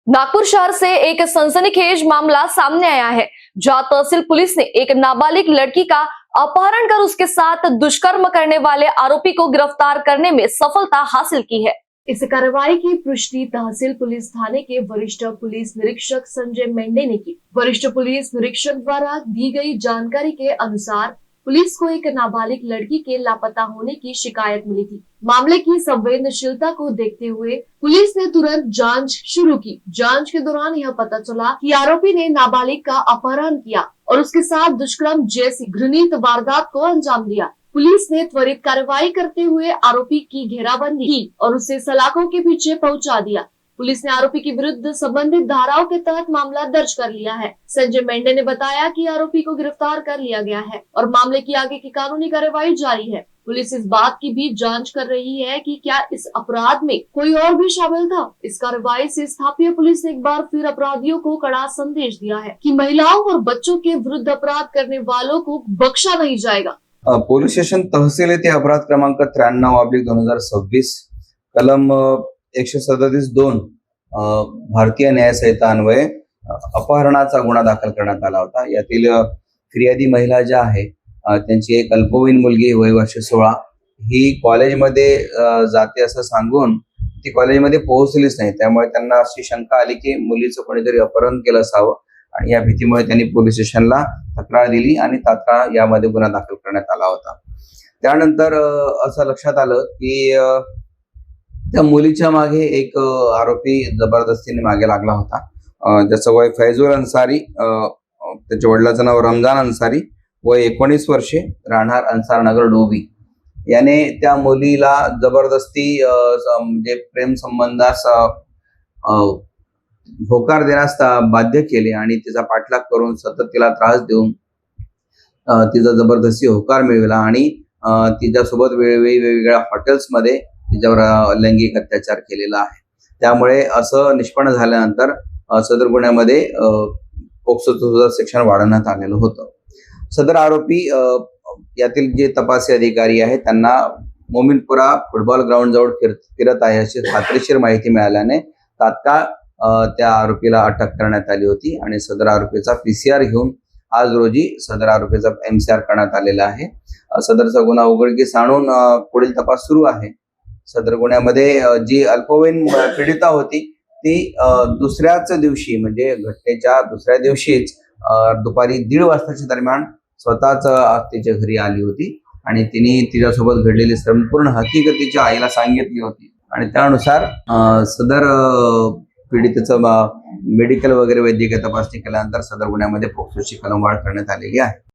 नागपुर शहर से एक सनसनीखेज मामला सामने आया है, जहां तहसील पुलिस ने एक नाबालिग लड़की का अपहरण कर उसके साथ दुष्कर्म करने वाले आरोपी को गिरफ्तार करने में सफलता हासिल की है। इस कार्रवाई की पुष्टि तहसील पुलिस थाने के वरिष्ठ पुलिस निरीक्षक संजय मेंढे ने की। वरिष्ठ पुलिस निरीक्षक द्वारा दी गई जानकारी के अनुसार पुलिस को एक नाबालिग लड़की के लापता होने की शिकायत मिली थी। मामले की संवेदनशीलता को देखते हुए पुलिस ने तुरंत जांच शुरू की। जांच के दौरान यह पता चला कि आरोपी ने नाबालिग का अपहरण किया और उसके साथ दुष्कर्म जैसी घृणित वारदात को अंजाम दिया। पुलिस ने त्वरित कार्रवाई करते हुए आरोपी की घेराबंदी की और उसे सलाखों के पीछे पहुंचा दिया। पुलिस ने आरोपी के विरुद्ध संबंधित धाराओं के तहत मामला दर्ज कर लिया है। संजय मेंढे ने बताया कि आरोपी को गिरफ्तार कर लिया गया है और मामले की आगे की कानूनी कार्रवाई जारी है। पुलिस इस बात की भी जांच कर रही है कि क्या इस अपराध में कोई और भी शामिल था। इस कार्रवाई से स्थानीय पुलिस ने एक बार फिर अपराधियों को कड़ा संदेश दिया है कि महिलाओं और बच्चों के विरुद्ध अपराध करने वालों को बख्शा नहीं जाएगा। पोलीस स्टेशन तहसील येथे अपराध क्रमांक 93/2026 कलम 137(2) भारतीय न्याय संहिता अन्वये अपहरणाचा गुन्हा दाखल करण्यात आला होता। यातील फिर्यादी महिला ज्या आहे त्यांची एक अल्पवयीन मुलगी वय वर्ष 16 ही कॉलेजमध्ये जाते असं सांगून ती कॉलेजमध्ये पोहोचलीच नाही। त्यामुळे त्यांना अशी शंका आली की मुलीचं कोणीतरी अपहरण केलं असावं आणि या भीतीमुळे त्यांनी पोलीस स्टेशनला तक्रार दिली आणि तात्काळ यामध्ये गुन्हा दाखल करण्यात आला होता। त्यानंतर असं लक्षात आलं की त्या मुलीच्या मागे एक आरोपी जबरदस्तीने मागे लागला होता। ज्याचं वय फैजुल अन्सारी, त्याच्या वडिलांचं नाव रमजान अन्सारी, वय 19 वर्षे, राहणार अन्सार नगर डोबी, याने त्या मुलीला जबरदस्ती म्हणजे प्रेम संबंधास होकार देण्यास बाध्य केले आणि तिचा पाठलाग करून सतत तिला त्रास देऊन तिचा जबरदस्ती होकार मिळवला आणि तिच्यासोबत वेळोवेळी वेगवेगळ्या हॉटेल्समध्ये तिच्यावर लैंगिक अत्याचार केलेला आहे। त्यामुळे असं निष्पन्न झाल्यानंतर सदर गुन्ह्यामध्ये पोक्सोचं सेक्शन वाढवण्यात आलेलं होतं। सदर आरोपी यातील जे तपासी अधिकारी आहेत त्यांना मोमिनपुरा फुटबॉल ग्राउंड जवळ फिरत आहे अशी खात्रीशीर माहिती मिळाल्याने तात्काळ त्या आरोपीला अटक करण्यात आली होती आणि सदर आरोपीचा PCR घेऊन आज रोजी सदर आरोपीचा MCR करण्यात आलेला आहे। सदरचा गुन्हा उघडकीस आणून पुढील तपास सुरू आहे। सदर गुन्ह्यामध्ये जी अल्पवयीन पीडिता होती ती दुसऱ्याच दिवशी म्हणजे घटनेच्या दुसऱ्या दिवशीच दुपारी 1:30 वाजताच्या दरम्यान स्वतःच तिच्या घरी आली होती आणि तिने तिच्यासोबत घडलेली संपूर्ण हकीकत तिच्या आईला सांगितली होती आणि त्यानुसार सदर पीडितेचं मेडिकल वगैरे वैद्यकीय तपासणी केल्यानंतर सदर गुन्ह्यामध्ये पोक्सोची कलम वाढ करण्यात आलेली आहे।